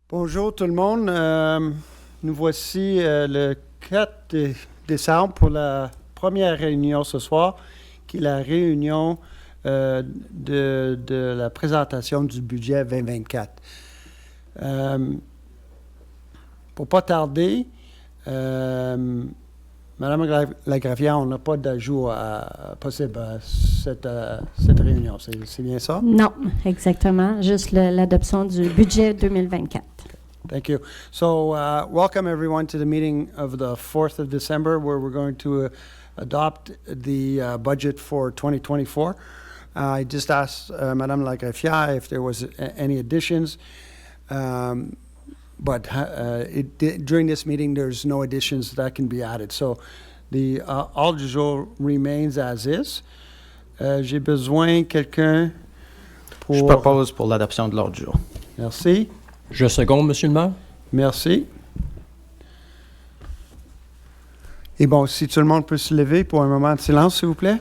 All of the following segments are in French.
Bonjour tout le monde. Nous voici le 4 décembre pour la première réunion ce soir, qui est la réunion de la présentation du budget 2024. Pour pas tarder, Madame Lagravière, on n'a pas d'ajout possible à cette réunion. C'est bien ça? Non, exactement. Juste l'adoption du budget 2024. Thank you. So, welcome everyone to the meeting of the 4th of December, where we're going to adopt the budget for 2024. I just asked Madame Lagreffière if there was any additions, but during this meeting, there's no additions that can be added. So, the ordre du jour remains as is. J'ai besoin de quelqu'un pour... Je propose pour l'adoption de l'ordre du jour. Merci. Je seconde, Monsieur le maire. Merci. Et bon, si tout le monde peut se lever pour un moment de silence, s'il vous plaît.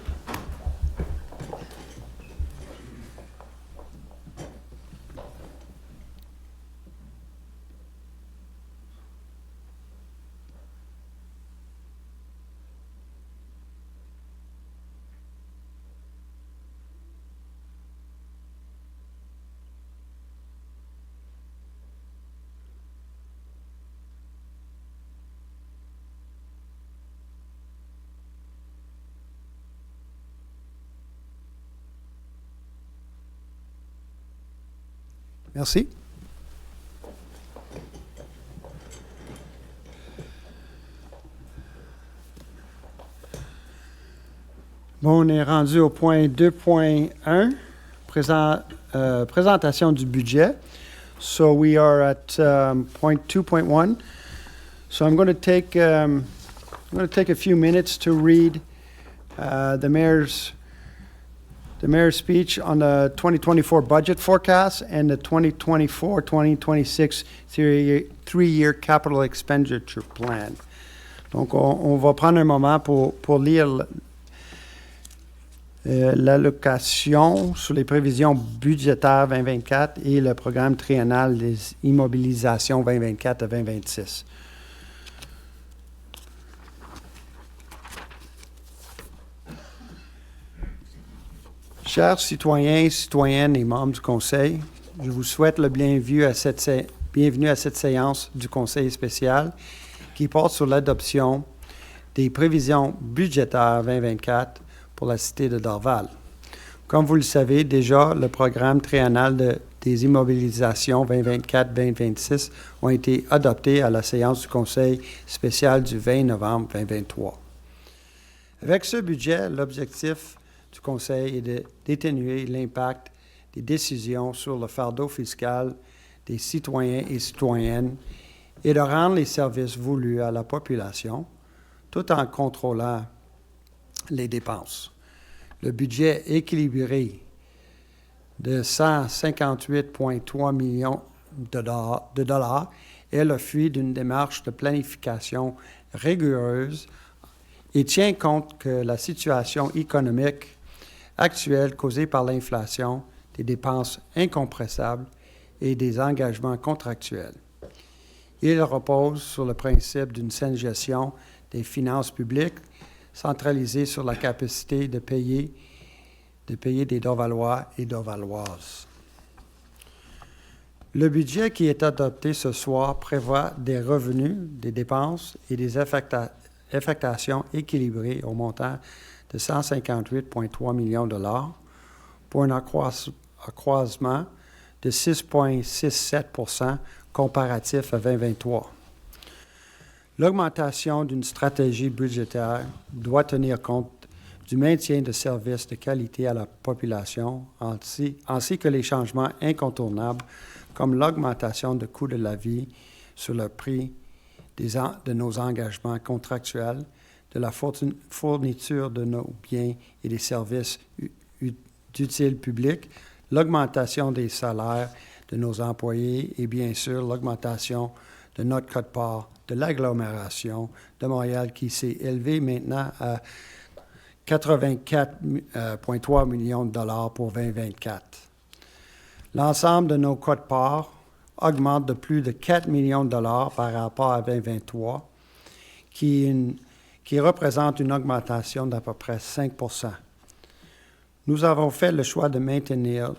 Merci. Bon, on est rendu au point 2.1, présentation du budget. So we are at point 2.1. So I'm going to take a few minutes to read the mayor's speech on the 2024 budget forecast and the 2024-2026 three-year capital expenditure plan. Donc, on va prendre un moment pour lire l'allocation sur les prévisions budgétaires 2024 et le programme triennal des immobilisations 2024 à 2026. Chers citoyens et citoyennes et membres du Conseil, je vous souhaite le bienvenue à cette séance du Conseil spécial qui porte sur l'adoption des prévisions budgétaires 2024 pour la cité de Dorval. Comme vous le savez déjà, le programme triennal des immobilisations 2024-2026 ont été adoptés à la séance du Conseil spécial du 20 novembre 2023. Avec ce budget, l'objectif du Conseil est d'atténuer l'impact des décisions sur le fardeau fiscal des citoyens et citoyennes et de rendre les services voulus à la population tout en contrôlant les dépenses. Le budget équilibré de 158,3 millions de dollars est le fruit d'une démarche de planification rigoureuse et tient compte que la situation économique actuelle causée par l'inflation, des dépenses incompressables et des engagements contractuels. Il repose sur le principe d'une saine gestion des finances publiques centralisée sur la capacité de payer des Dorvalois et Dorvaloises. Le budget qui est adopté ce soir prévoit des revenus, des dépenses et des affectations équilibrées au montant de 158,3 millions de dollars pour un accroissement de 6,67% comparatif à 2023. L'augmentation d'une stratégie budgétaire doit tenir compte du maintien de services de qualité à la population, ainsi que les changements incontournables comme l'augmentation du coût de la vie sur le prix de nos engagements contractuels, de la fourniture de nos biens et des services d'utilité publique, l'augmentation des salaires de nos employés et bien sûr l'augmentation de notre quote-part de l'agglomération de Montréal qui s'est élevé maintenant à 84,3 millions de dollars pour 2024. L'ensemble de nos quote-parts augmente de plus de 4 millions de dollars par rapport à 2023, qui représente une augmentation d'à peu près 5 %. Nous avons fait le choix de maintenir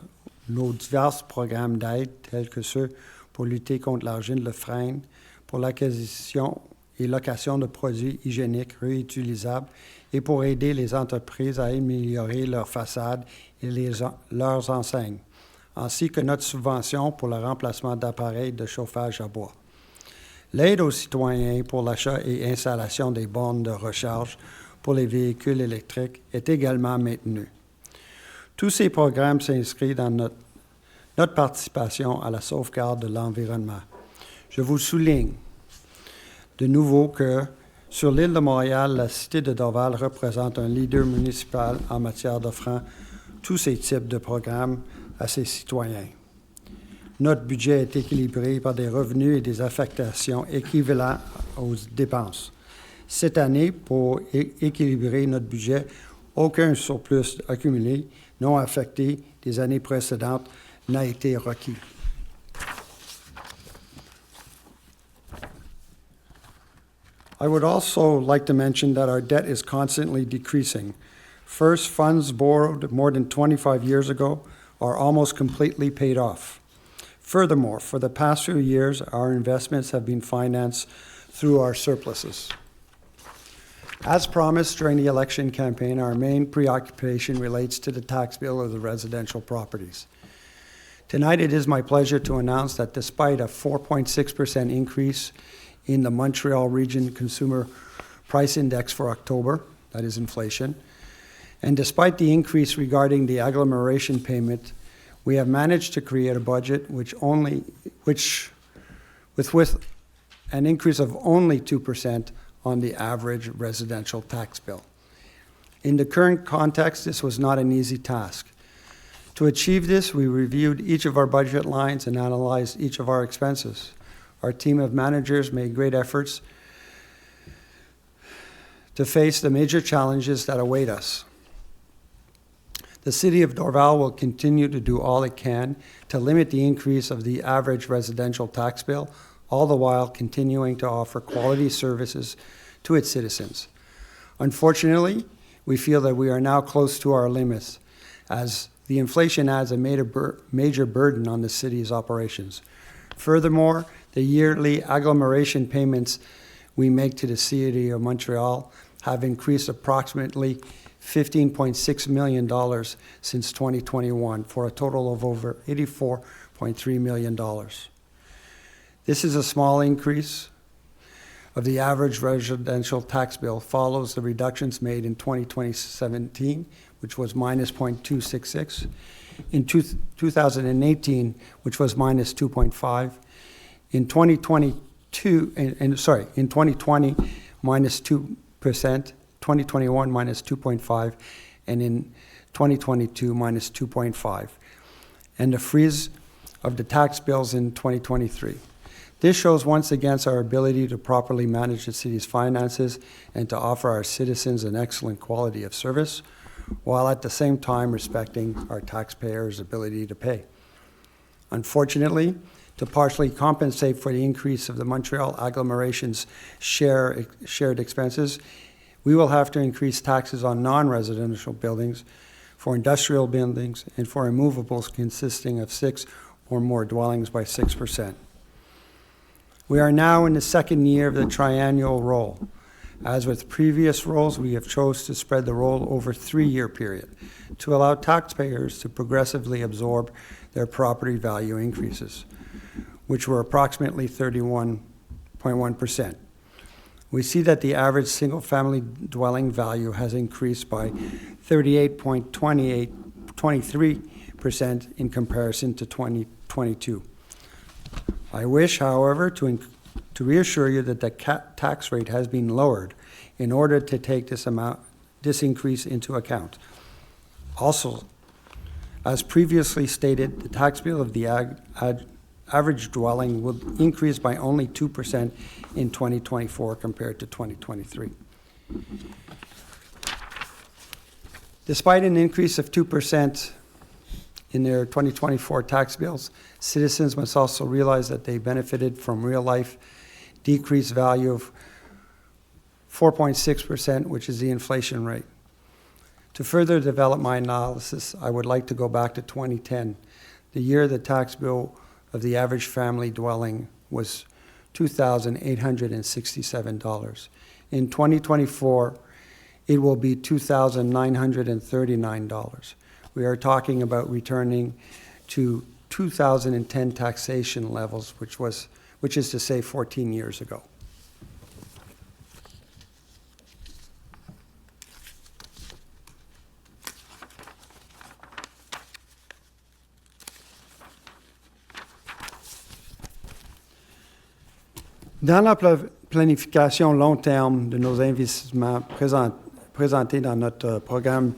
nos divers programmes d'aide, tels que ceux pour lutter contre l'argile de frein, pour l'acquisition et location de produits hygiéniques réutilisables et pour aider les entreprises à améliorer leurs façades et leurs enseignes, ainsi que notre subvention pour le remplacement d'appareils de chauffage à bois. L'aide aux citoyens pour l'achat et installation des bornes de recharge pour les véhicules électriques est également maintenue. Tous ces programmes s'inscrivent dans notre participation à la sauvegarde de l'environnement. Je vous souligne de nouveau que sur l'île de Montréal, la cité de Dorval représente un leader municipal en matière d'offrant tous ces types de programmes à ses citoyens. Notre budget est équilibré par des revenus et des affectations équivalents aux dépenses. Cette année, pour équilibrer notre budget, aucun surplus accumulé non affecté des années précédentes n'a été requis. I would also like to mention that our debt is constantly decreasing. First, funds borrowed more than 25 years ago are almost completely paid off. Furthermore, for the past few years, our investments have been financed through our surpluses. As promised during the election campaign, our main preoccupation relates to the tax bill of the residential properties. Tonight, it is my pleasure to announce that despite a 4.6% increase in the Montreal Region Consumer Price Index for October, that is inflation, and despite the increase regarding the agglomeration payment, we have managed to create a budget with an increase of only 2% on the average residential tax bill. In the current context, this was not an easy task. To achieve this, we reviewed each of our budget lines and analyzed each of our expenses. Our team of managers made great efforts to face the major challenges that await us. The City of Dorval will continue to do all it can to limit the increase of the average residential tax bill, all the while continuing to offer quality services to its citizens. Unfortunately, we feel that we are now close to our limits, as the inflation adds a major burden on the city's operations. Furthermore, the yearly agglomeration payments we make to the City of Montreal have increased approximately $15.6 million since 2021, for a total of over $84.3 million. This is a small increase of the average residential tax bill, follows the reductions made in 2017, which was minus 0.266, in 2018, which was minus 2.5, in 2020, minus 2%, 2021 minus 2.5, and in 2022 minus 2.5, and the freeze of the tax bills in 2023. This shows once again our ability to properly manage the city's finances and to offer our citizens an excellent quality of service, while at the same time respecting our taxpayers' ability to pay. Unfortunately, to partially compensate for the increase of the Montreal agglomeration's shared expenses, we will have to increase taxes on non-residential buildings, for industrial buildings, and for immovables consisting of 6 or more dwellings by 6%. We are now in the second year of the triennial roll. As with previous rolls, we have chose to spread the roll over a 3-year period to allow taxpayers to progressively absorb their property value increases, which were approximately 31.1%. We see that the average single-family dwelling value has increased by 38.23% in comparison to 2022. I wish, however, to reassure you that the tax rate has been lowered in order to take this increase into account. Also, as previously stated, the tax bill of the average dwelling will increase by only 2% in 2024 compared to 2023. Despite an increase of 2% in their 2024 tax bills, citizens must also realize that they benefited from real-life decreased value of 4.6%, which is the inflation rate. To further develop my analysis, I would like to go back to 2010, the year the tax bill of the average family dwelling was $2,867. In 2024, it will be $2,939. We are talking about returning to 2010 taxation levels, which is to say 14 years ago. Dans la planification long terme de nos investissements présentés dans notre programme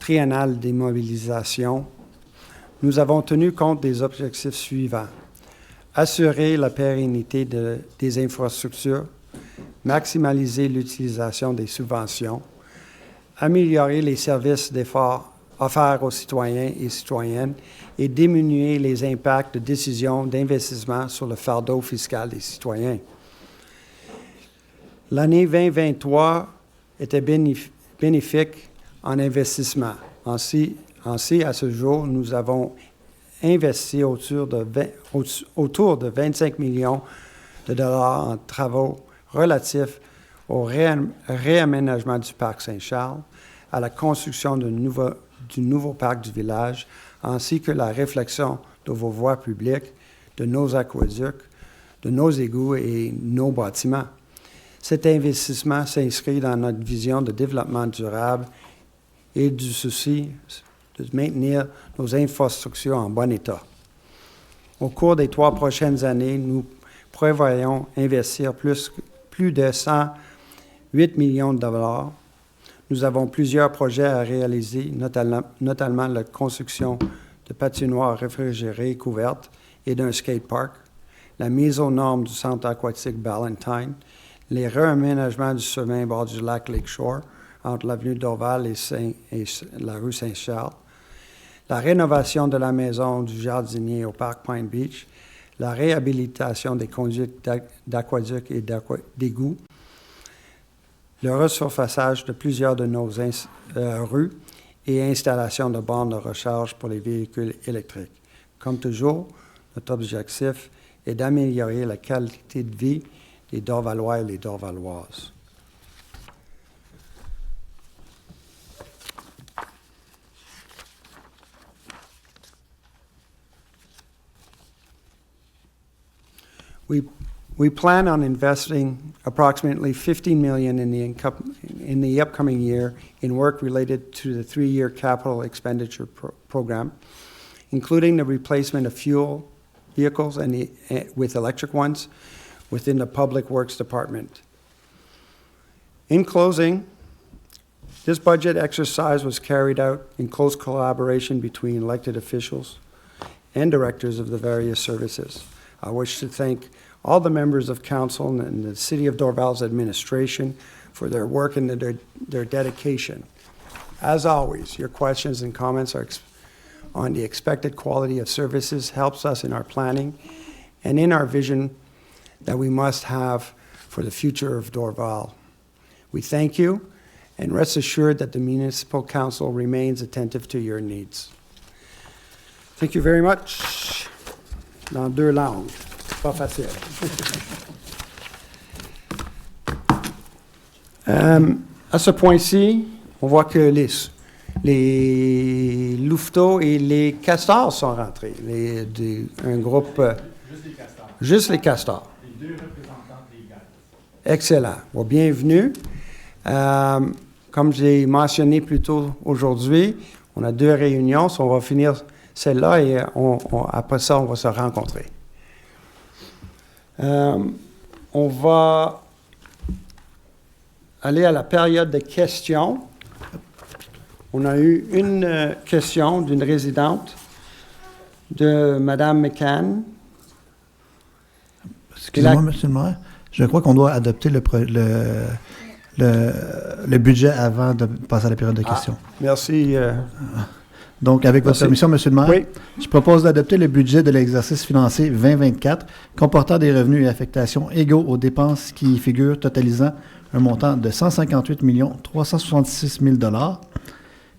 triennal d'immobilisation, nous avons tenu compte des objectifs suivants. Assurer la pérennité des infrastructures, maximaliser l'utilisation des subventions, améliorer les services offerts aux citoyens et citoyennes et diminuer les impacts de décisions d'investissement sur le fardeau fiscal des citoyens. L'année 2023 était bénéfique en investissement. Ainsi, à ce jour, nous avons investi autour de 25 millions de dollars en travaux relatifs au réaménagement du parc Saint-Charles, à la construction du nouveau parc du village, ainsi que la réflexion de vos voies publiques, de nos aqueducs, de nos égouts et nos bâtiments. Cet investissement s'inscrit dans notre vision de développement durable et du souci de maintenir nos infrastructures en bon état. Au cours des 3 prochaines années, nous prévoyons investir plus de 108 millions de dollars. Nous avons plusieurs projets à réaliser, notamment la construction de patinoires réfrigérées couvertes et d'un skatepark, la mise aux normes du centre aquatique Ballantyne, les réaménagements du chemin bord du lac Lakeshore entre l'avenue Dorval et la rue Saint-Charles, la rénovation de la maison du jardinier au parc Pine Beach, la réhabilitation des conduites d'aqueduc et d'égouts, le resurfaçage de plusieurs de nos rues et installation de bornes de recharge pour les véhicules électriques. Comme toujours, notre objectif est d'améliorer la qualité de vie des Dorvalois et les Dorvaloises. We plan on investing approximately $15 million in the upcoming year in work related to the 3-year capital expenditure program, including the replacement of fuel vehicles with electric ones within the Public Works Department. In closing, this budget exercise was carried out in close collaboration between elected officials and directors of the various services. I wish to thank all the members of council and the City of Dorval's administration for their work and their dedication. As always, your questions and comments on the expected quality of services helps us in our planning and in our vision that we must have for the future of Dorval. We thank you and rest assured that the Municipal Council remains attentive to your needs. Thank you very much. Dans 2 langues. Pas facile. À ce point-ci, on voit que les louveteaux et les castors sont rentrés. Un groupe... juste les castors. Juste les castors. Les 2 représentants légaux. Excellent. Bon, bienvenue. Comme j'ai mentionné plus tôt aujourd'hui, on a 2 réunions. On va finir celle-là et après ça, on va se rencontrer. On va aller à la période de questions. On a eu une question d'une résidente de Mme McCann. Excusez-moi, Monsieur le maire. Je crois qu'on doit adopter le budget avant de passer à la période de questions. Merci. Donc, avec votre Merci. permission, M. le maire, Oui. je propose d'adopter le budget de l'exercice financier 2024, comportant des revenus et affectations égaux aux dépenses qui y figurent, totalisant un montant de 158 366 000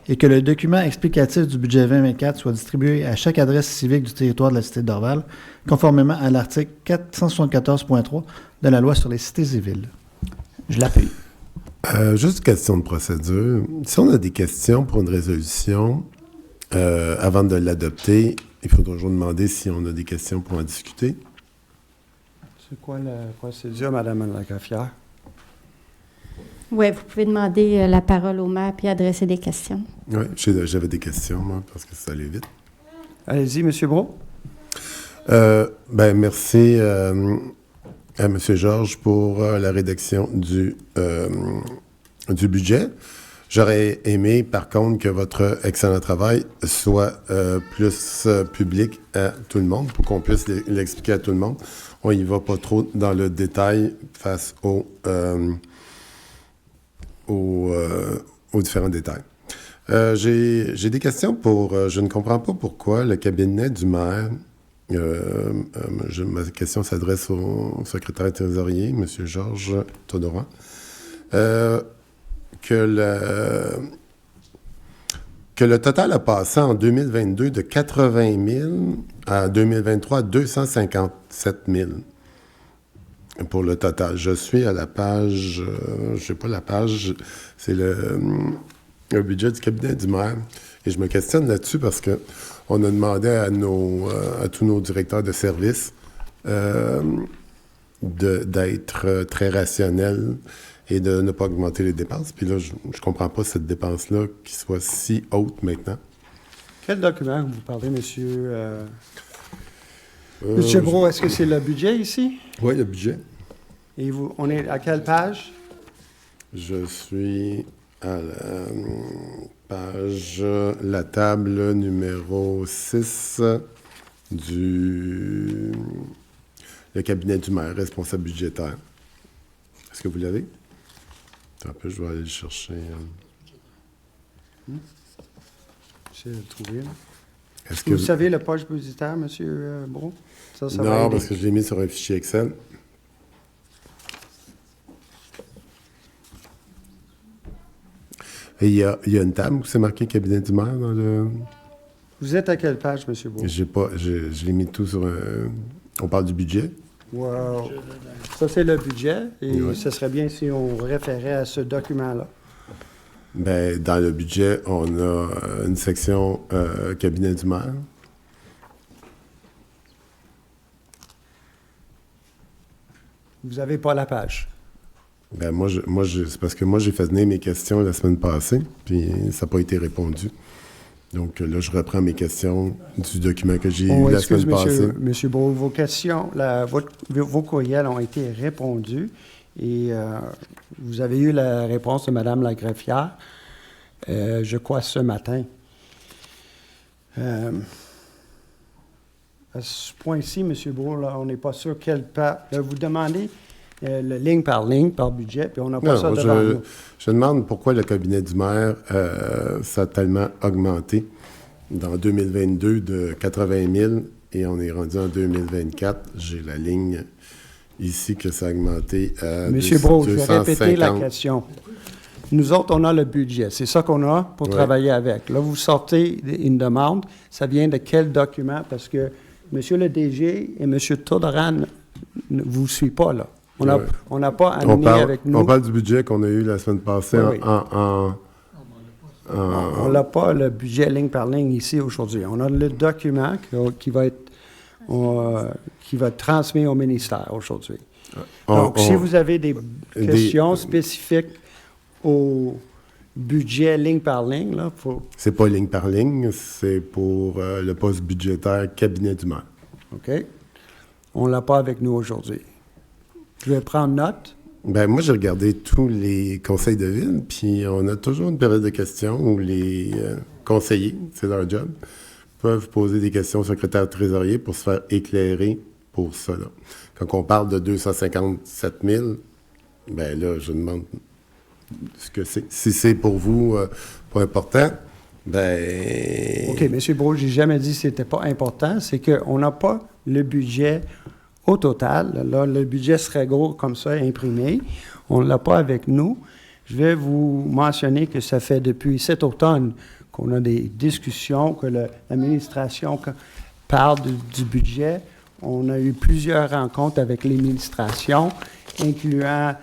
et que le document explicatif du budget 2024 soit distribué à chaque adresse civique du territoire de la cité de Dorval, conformément à l'article 474.3 de la loi sur les cités et villes. Je l'appuie. Juste une question de procédure. Si on a des questions pour une résolution, avant de l'adopter, il faut toujours demander si on a des questions pour en discuter. C'est quoi la procédure, Madame la greffière? Oui, vous pouvez demander la parole au maire puis adresser des questions. Oui, j'avais des questions, moi, parce que ça allait vite. Allez-y, M. Brault. Merci à M. Georges pour la rédaction du budget. J'aurais aimé, par contre, que votre excellent travail soit plus public à tout le monde, pour qu'on puisse l'expliquer à tout le monde. On y va pas trop dans le détail face aux différents détails. J'ai des questions pour... je ne comprends pas pourquoi le cabinet du maire... ma question s'adresse au secrétaire trésorier, M. Georges Todoran. Que le total a passé en 2022 de 80 000 à 2023 257 000 pour le total. Je suis à la page, je sais pas la page, c'est le budget du cabinet du maire. Et je me questionne là-dessus parce que on a demandé à tous nos directeurs de service d'être très rationnels et de ne pas augmenter les dépenses. Puis là, je ne comprends pas cette dépense-là qui soit si haute maintenant. Quel document vous parlez, monsieur? Monsieur Brault, est-ce que c'est le budget ici? Oui, le budget. Et on est à quelle page? Je suis à la page, la table numéro 6 le cabinet du maire, responsable budgétaire. Est-ce que vous l'avez? Un peu, je vais aller le chercher. J'essaie de le trouver. Là. Est-ce que Vous savez le poche budgétaire, monsieur Brault? Ça va non, aider. parce que je l'ai mis sur un fichier Excel. Et il y a une table où c'est marqué cabinet du maire dans le... Vous êtes à quelle page, monsieur Brault? Je l'ai mis tout sur un... On parle du budget. Wow. Ça, c'est le budget. Et Oui. ce serait bien si on référait à ce document-là. Ben, dans le budget, on a une section cabinet du maire. Vous n'avez pas la page. Ben, c'est parce que moi, j'ai fait venir mes questions la semaine passée, puis ça n'a pas été répondu. Donc là, je reprends mes questions du document que j'ai eu la semaine passée. Monsieur Brault, vos questions, vos courriels ont été répondus et vous avez eu la réponse de Mme la greffière, je crois, ce matin. À ce point-ci, M. Brault, là, on n'est pas sûr quelle part. Vous demandez le ligne, par budget, puis on n'a pas ça devant nous. Je demande pourquoi le cabinet du maire, ça a tellement augmenté dans 2022 de 80 000 et on est rendu en 2024. J'ai la ligne ici que ça a augmenté à Monsieur Brault, je vais 250. répéter la question. Nous autres, on a le budget. C'est ça qu'on a pour travailler avec. Là, vous sortez une demande. Ça vient de quel document? Parce que M. le DG et M. Todoran ne vous suivent pas, là. On n'a pas amené avec nous. On parle du budget qu'on a eu la semaine passée Oui, oui. en On n'a pas le budget ligne par ligne ici aujourd'hui. On a le document qui va être transmis au ministère aujourd'hui. Donc, si vous avez des questions spécifiques au budget ligne par ligne, là, C'est pas ligne par ligne, c'est pour le poste budgétaire cabinet du maire. OK? On ne l'a pas avec nous aujourd'hui. Je vais prendre note. Ben moi, j'ai regardé tous les conseils de ville, puis on a toujours une période de questions où les conseillers, c'est leur job, peuvent poser des questions au secrétaire trésorier pour se faire éclairer pour ça. Là. Quand on parle de 257 000, ben là, je demande ce que c'est. Si c'est pour vous pas important, Ben... OK, M. Brault, j'ai jamais dit que c'était pas important. C'est qu'on n'a pas le budget au total. Là, le budget serait gros comme ça, imprimé. On ne l'a pas avec nous. Je vais vous mentionner que ça fait depuis cet automne qu'on a des discussions, que l'administration parle du budget. On a eu plusieurs rencontres avec l'administration, incluant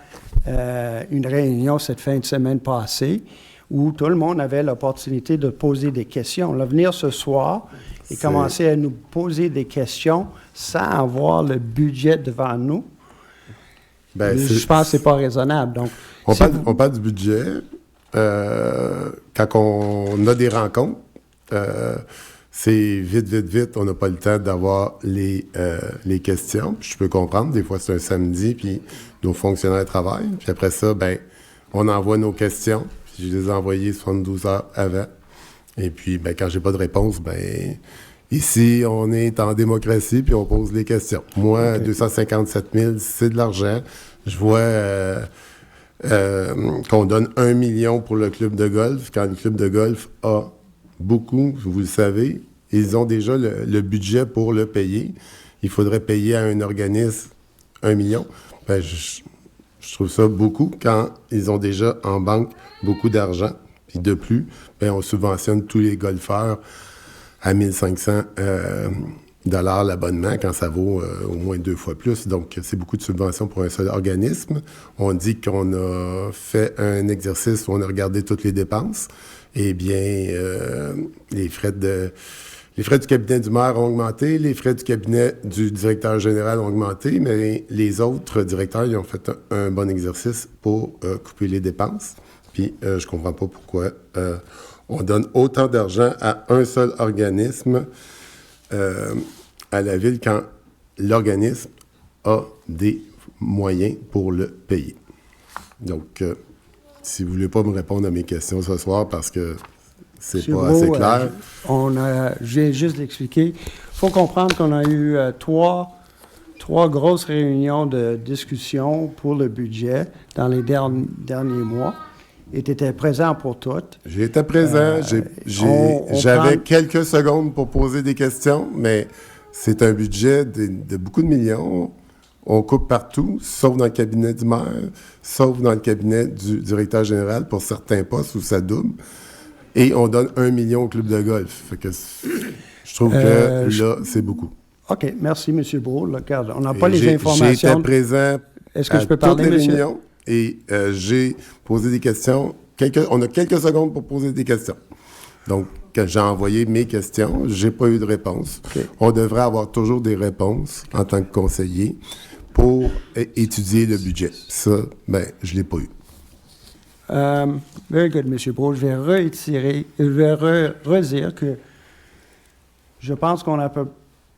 une réunion cette fin de semaine passée, où tout le monde avait l'opportunité de poser des questions. Là, venir ce soir et commencer à nous poser des questions sans avoir le budget devant nous, Ben, je pense que ce n'est pas raisonnable. Donc, on parle du budget. Quand on a des rencontres, c'est vite, on n'a pas le temps d'avoir les questions. Je peux comprendre, des fois c'est un samedi, puis nos fonctionnaires travaillent. Puis après ça, ben, on envoie nos questions. Puis je les ai envoyées 72 heures avant. Et puis, ben, quand j'ai pas de réponse, ben, ici, on est en démocratie, puis on pose les questions. Moi, 257 000, c'est de l'argent. Je vois qu'on donne 1 million pour le club de golf. Quand le club de golf a beaucoup, vous le savez, ils ont déjà le budget pour le payer. Il faudrait payer à un organisme 1 million. Ben, je trouve ça beaucoup quand ils ont déjà en banque beaucoup d'argent. Puis de plus, ben, on subventionne tous les golfeurs à 1 500 $ l'abonnement quand ça vaut au moins 2 fois plus. Donc, c'est beaucoup de subventions pour un seul organisme. On dit qu'on a fait un exercice où on a regardé toutes les dépenses. Eh bien, les frais du cabinet du maire ont augmenté, les frais du cabinet du directeur général ont augmenté, mais les autres directeurs, ils ont fait un bon exercice pour couper les dépenses. Puis, je comprends pas pourquoi on donne autant d'argent à un seul organisme à la ville quand l'organisme a des moyens pour le payer. Donc, si vous voulez pas me répondre à mes questions ce soir parce que c'est pas assez clair. Je viens juste d'expliquer. Il faut comprendre qu'on a eu trois grosses réunions de discussion pour le budget dans les derniers mois. Et tu étais présent pour toutes. J'étais présent. J'avais quelques secondes pour poser des questions, mais c'est un budget de beaucoup de millions. On coupe partout, sauf dans le cabinet du maire, sauf dans le cabinet du directeur général pour certains postes où ça double. Et on donne 1 million au club de golf. Fait que je trouve que là, c'est beaucoup. OK. Merci, M. Brault. Regarde, on n'a pas les informations. J'étais présent Est-ce que à je peux toutes parler, les monsieur? réunions et j'ai posé des questions. On a quelques secondes pour poser des questions. Donc, quand j'ai envoyé mes questions, j'ai pas eu de réponse. Okay. On devrait avoir toujours des réponses en tant que conseiller pour étudier le budget. Ça, ben, je l'ai pas eu. Very good, M. Brault. Je vais redire que je pense qu'on a à peu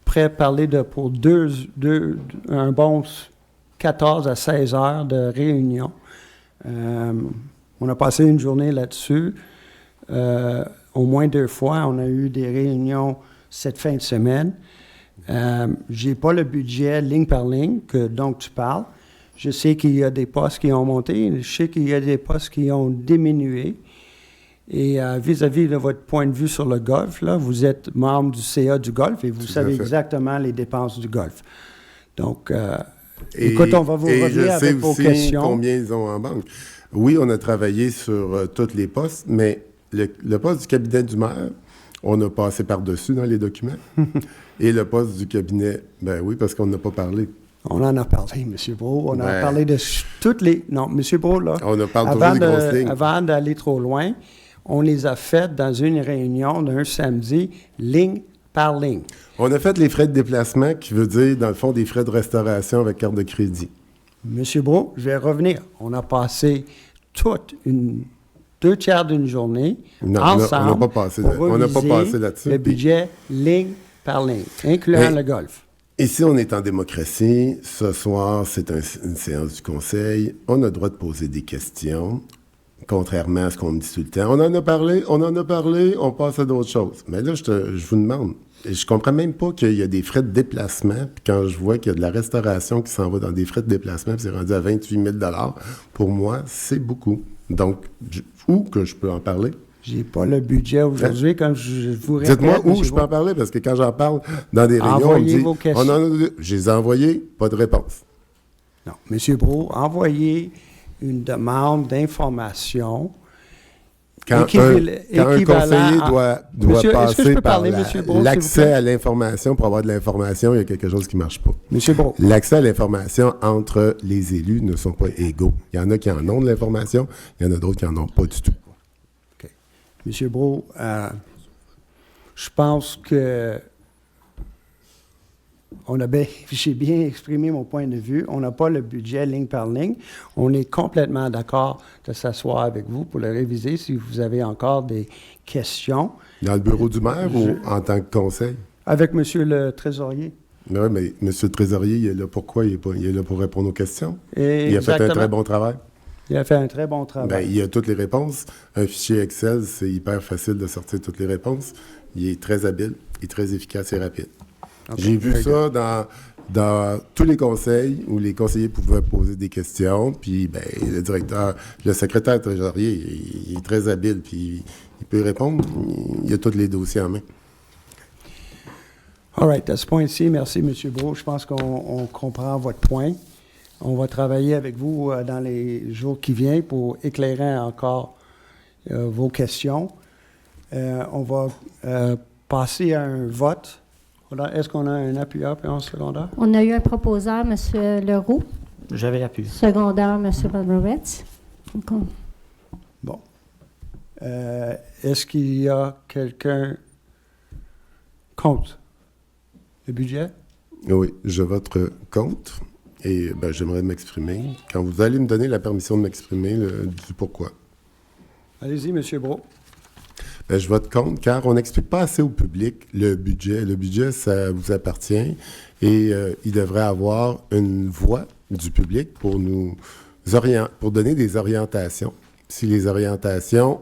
près parlé pour un bon 14 à 16 heures de réunion. On a passé une journée là-dessus. Au moins 2 fois, on a eu des réunions cette fin de semaine. J'ai pas le budget ligne par ligne dont tu parles. Je sais qu'il y a des postes qui ont monté. Je sais qu'il y a des postes qui ont diminué. Et vis-à-vis de votre point de vue sur le golf, là, vous êtes membre du CA du golf et vous savez exactement les dépenses du golf. Donc, écoute, on va vous revenir avec vos questions. Et je sais aussi combien ils ont en banque. Oui, on a travaillé sur tous les postes, mais le poste du cabinet du maire, on a passé par-dessus dans les documents. Et le poste du cabinet, ben oui, parce qu'on n'a pas parlé. On en a parlé, M. Brault. On a parlé de toutes les... Non, M. Brault, là, on a parlé toujours des grosses lignes. Avant d'aller trop loin, on les a faites dans une réunion d'un samedi, ligne par ligne. On a fait les frais de déplacement, qui veut dire, dans le fond, des frais de restauration avec carte de crédit. M. Brault, je vais revenir. On a passé 2 tiers d'une journée ensemble. On n'a pas passé là-dessus. Le budget ligne par ligne, incluant le golf. Ici, on est en démocratie. Ce soir, c'est une séance du conseil. On a le droit de poser des questions, contrairement à ce qu'on me dit tout le temps. On en a parlé, on passe à d'autres choses. Mais là, je vous demande, je comprends même pas qu'il y a des frais de déplacement. Puis quand je vois qu'il y a de la restauration qui s'en va dans des frais de déplacement, puis c'est rendu à 28 000 $, pour moi, c'est beaucoup. Donc, où que je peux en parler? J'ai pas le budget aujourd'hui, comme je vous répète. Dites-moi où monsieur je peux en Brault. parler, parce que quand j'en parle dans des réunions, on me Envoyez dit, vos questions. je les ai envoyés, pas de réponse. Non, M. Brault, envoyez une demande d'information Quand un équivalent conseiller à- doit Monsieur, est-ce que je passer peux par parler, Monsieur Brault, s'il vous l'accès plaît? à l'information pour avoir de l'information, il y a quelque chose qui ne marche pas. M. Brault, L'accès à l'information entre les élus ne sont pas égaux. Il y en a qui en ont de l'information, il y en a d'autres qui n'en ont pas du tout. M. Brault, je pense que j'ai bien exprimé mon point de vue. On n'a pas le budget ligne par ligne. On est complètement d'accord de s'asseoir avec vous pour le réviser si vous avez encore des questions. Dans le bureau du maire ou en tant que conseil? Avec M. le Trésorier. Oui, mais M. le Trésorier, il est là pourquoi? Il est là pour répondre aux questions. Et Il a fait un exactement. très bon travail. Il a fait un très bon Ben, travail. il y a toutes les réponses. Un fichier Excel, c'est hyper facile de sortir toutes les réponses. Il est très habile, il est très efficace et rapide. Ok, J'ai vu very ça dans tous les conseils où les conseillers pouvaient poser des questions. Puis ben, le secrétaire trésorier, il est très habile, puis il peut répondre. Il a tous les dossiers en main. All right, à ce point-ci, merci, M. Brault. Je pense qu'on comprend votre point. On va travailler avec vous dans les jours qui viennent pour éclairer encore vos questions. On va passer à un vote. Est-ce qu'on a un appuyeur puis un secondaire? On a eu un proposeur, M. Leroux. J'avais appuyé. Secondaire, M. Rodriguez. Donc, Bon. Est-ce qu'il y a quelqu'un contre le budget? Oui, je vote contre et ben, j'aimerais m'exprimer. Quand vous allez me donner la permission de m'exprimer, du pourquoi. Allez-y, M. Brault. Ben, je vote contre car on n'explique pas assez au public le budget. Le budget, ça vous appartient et il devrait avoir une voix du public pour pour donner des orientations. Si les orientations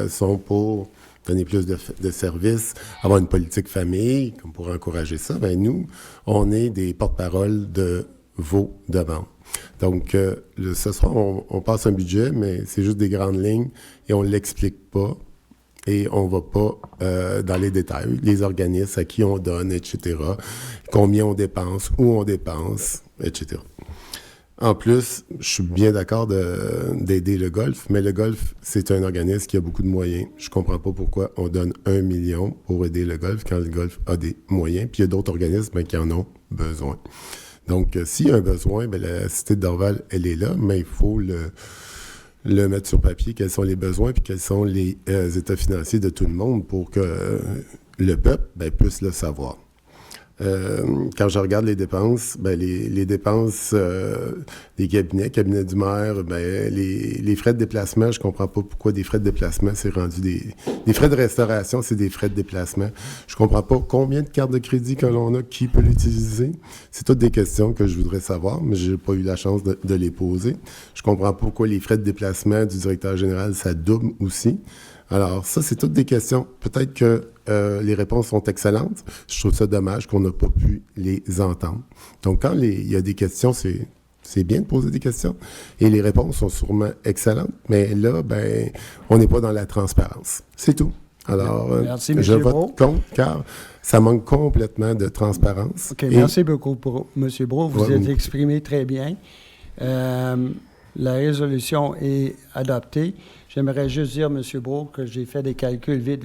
sont pour donner plus de services, avoir une politique famille, comme pour encourager ça, ben nous, on est des porte-parole de vos demandes. Donc, ce soir, on passe un budget, mais c'est juste des grandes lignes et on ne l'explique pas. Et on ne va pas dans les détails, les organismes, à qui on donne, etc., combien on dépense, où on dépense, etc. En plus, je suis bien d'accord d'aider le golf, mais le golf, c'est un organisme qui a beaucoup de moyens. Je ne comprends pas pourquoi on donne 1 million pour aider le golf quand le golf a des moyens, puis il y a d'autres organismes qui en ont besoin. Donc, s'il y a un besoin, bien, la Cité de Dorval, elle est là, mais il faut le mettre sur papier, quels sont les besoins puis quels sont les états financiers de tout le monde pour que le peuple puisse le savoir. Quand je regarde les dépenses, les dépenses des cabinets du maire, les frais de déplacement, je comprends pas pourquoi des frais de déplacement, c'est rendu des frais de restauration, c'est des frais de déplacement. Je comprends pas combien de cartes de crédit que l'on a, qui peut l'utiliser. C'est toutes des questions que je voudrais savoir, mais j'ai pas eu la chance de les poser. Je comprends pas pourquoi les frais de déplacement du directeur général, ça double aussi. Alors, ça, c'est toutes des questions. Peut-être que les réponses sont excellentes. Je trouve ça dommage qu'on n'a pas pu les entendre. Donc, quand il y a des questions, c'est bien de poser des questions. Et les réponses sont sûrement excellentes. Mais là, on n'est pas dans la transparence. C'est tout. Alors, Merci, M. je Brault. vote contre car ça manque complètement de transparence. OK, merci beaucoup, M. Brault. Vous Ouais, êtes exprimé très bien. La résolution est adoptée. J'aimerais juste dire, M. Brault, que j'ai fait des calculs vite.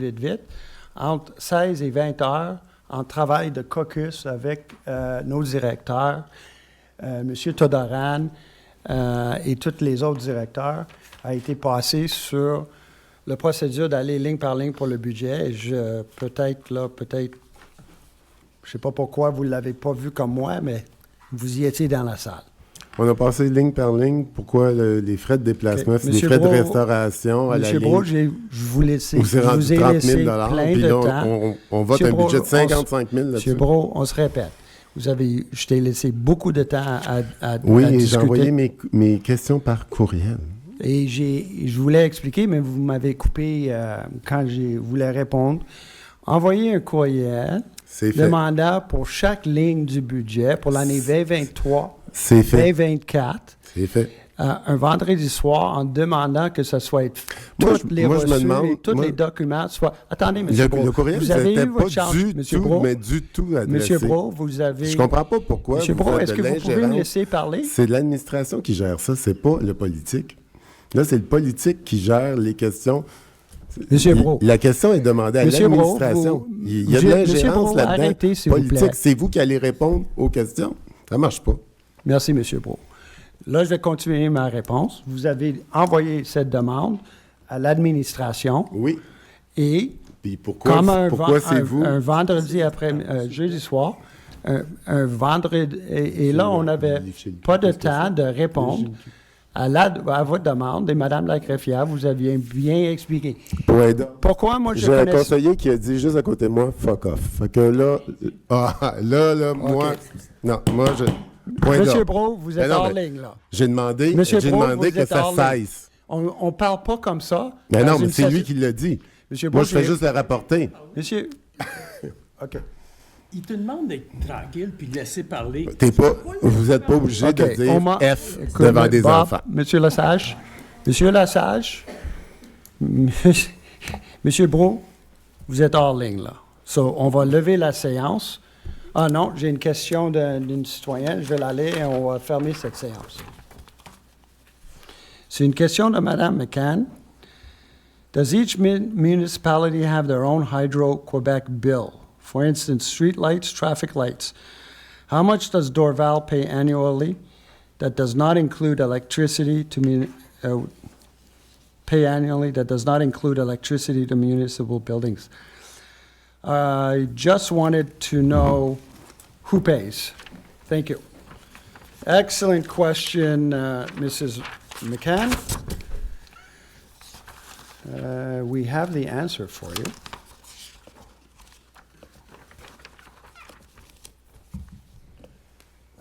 Entre 16 et 20 heures, en travail de caucus avec nos directeurs, M. Todoran et tous les autres directeurs, a été passé sur la procédure d'aller ligne par ligne pour le budget. Et peut-être, je ne sais pas pourquoi vous ne l'avez pas vu comme moi, mais vous y étiez dans la salle. On a passé ligne par ligne. Pourquoi les frais de déplacement, c'est des Monsieur frais Brault, de restauration à la Monsieur ligne. Brault, je vous laisse. Où c'est Je rendu vous ai 30 laissé 000 plein puis de là, temps. on vote Monsieur un budget de Brault, 55 000 Monsieur là-dessus. Brault, on se répète. Je t'ai laissé beaucoup de temps à Oui, et j'ai discuter. envoyé mes questions par courriel. Et je voulais expliquer, mais vous m'avez coupé quand je voulais répondre. Envoyez un courriel C'est fait. demandant pour chaque ligne du budget pour l'année 2023, C'est fait. 2024, C'est fait. un vendredi soir en demandant que ce soit Moi, toutes les moi, je me reçus demande- et tous moi- les documents soient... Attendez, M. Brault. Le courriel, vous avez c'était eu votre pas chance, du M. tout, Brault. mais du tout adressé. M. Brault, vous avez... Je comprends pas pourquoi M. vous Brault, faites est-ce de que vous pouvez me l'ingérence. laisser parler? C'est l'administration qui gère ça, c'est pas le politique. Là, c'est le politique qui gère les questions. M. Brault. La question est demandée à Monsieur Brault, l'administration. vous- Il y a de Monsieur l'ingérence Brault, là-dedans. arrêtez, s'il vous plaît. Politique, c'est vous qui allez répondre aux questions. Ça marche pas. Merci, M. Brault. Là, je vais continuer ma réponse. Vous avez envoyé cette demande à l'administration Oui. et, Puis pourquoi, comme c'est vous? un vendredi après, jeudi soir, un vendredi, et là, on n'avait pas de temps de répondre à votre demande, et Mme la greffière, vous aviez bien expliqué. Point d'ordre. Pourquoi moi je J'ai un connais... conseiller qui a dit juste à côté de moi, fuck off. Fait que là, moi, non, moi, je. Point Monsieur d'ordre. Brault, vous Ben êtes non, hors mais ligne, là. J'ai demandé, Monsieur Brault, vous que êtes ça hors ligne. cesse. On ne parle pas comme ça. Mais dans non, mais une c'est session- lui qui l'a dit. Monsieur Moi, Brault, je fais juste le rapporter. Monsieur... OK. Il te demande d'être tranquille puis de laisser parler. Vous n'êtes pas obligé OK, de on dire m'a- F Écoute, devant des Bob, enfants. Monsieur Lesage, Monsieur Brault, vous êtes hors ligne, là. So, on va lever la séance. Ah non, j'ai une question d'une citoyenne. Je vais la lire et on va fermer cette séance. C'est une question de Mme McCann. Does each municipality have their own Hydro-Quebec bill? For instance, street lights, traffic lights. How much does Dorval pay annually that does not include electricity to municipal buildings? I just wanted to know who pays. Thank you. Excellent question, Mrs. McCann. We have the answer for you.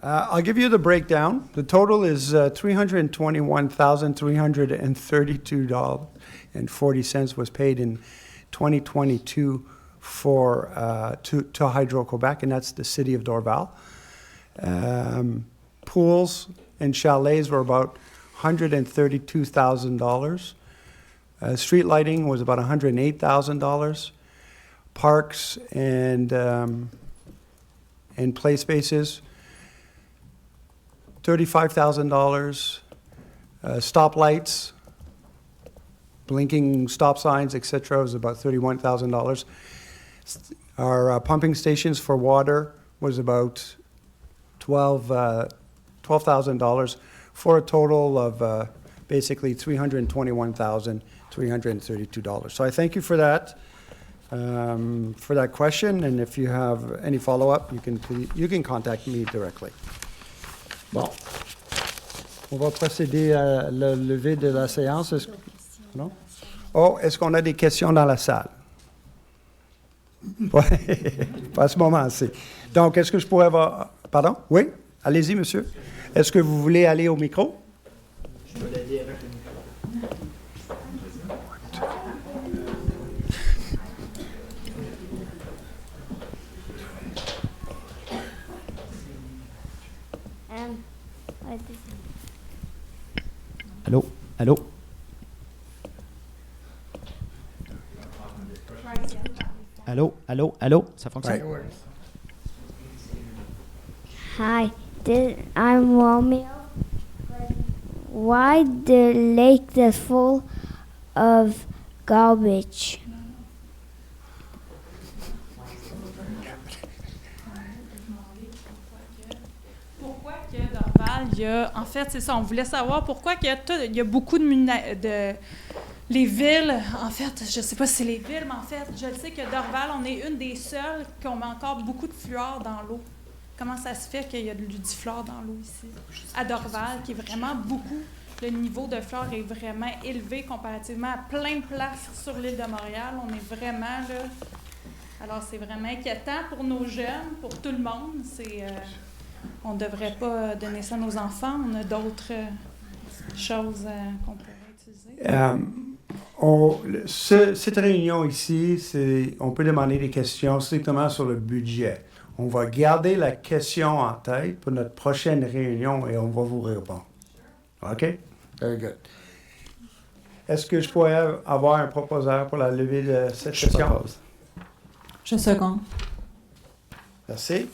I'll give you the breakdown. The total is $321,332.40 was paid in 2022 to Hydro-Quebec, and that's the city of Dorval. Pools and chalets were about $132,000. Street lighting was about $108,000. Parks and play spaces, $35,000. Stoplights, blinking stop signs, etc., was about $31,000. Our pumping stations for water was about $12,000 for a total of basically $321,332. So I thank you for that question, and if you have any follow-up, you can contact me directly. Bon. On va procéder à la levée de la séance. Non? Oh, est-ce qu'on a des questions dans la salle? Oui, pas à ce moment-ci. Donc, est-ce que je pourrais avoir... Pardon? Oui? Allez-y, monsieur. Est-ce que vous voulez aller au micro? Je peux l'aider avec le micro. Allô? Allô? Allô? Allô? Allô? Ça fonctionne? Hi, I'm Romeo. Why the lake is full of garbage? Pourquoi que Dorval, en fait, c'est ça, on voulait savoir pourquoi il y a beaucoup de les villes, en fait, je ne sais pas si c'est les villes, mais en fait, je le sais que Dorval, on est une des seules qui ont encore beaucoup de fluor dans l'eau. Comment ça se fait qu'il y a du fluor dans l'eau ici? À Dorval, qui est vraiment beaucoup. Le niveau de fluor est vraiment élevé comparativement à plein de places sur l'île de Montréal. On est vraiment là. Alors, c'est vraiment inquiétant pour nos jeunes, pour tout le monde. On ne devrait pas donner ça à nos enfants. On a d'autres choses qu'on pourrait utiliser. Cette réunion ici, on peut demander des questions strictement sur le budget. On va garder la question en tête pour notre prochaine réunion et on va vous répondre. OK. Very good. Est-ce que je pourrais avoir un proposeur pour la levée de cette Je session? propose. Je seconde. Merci.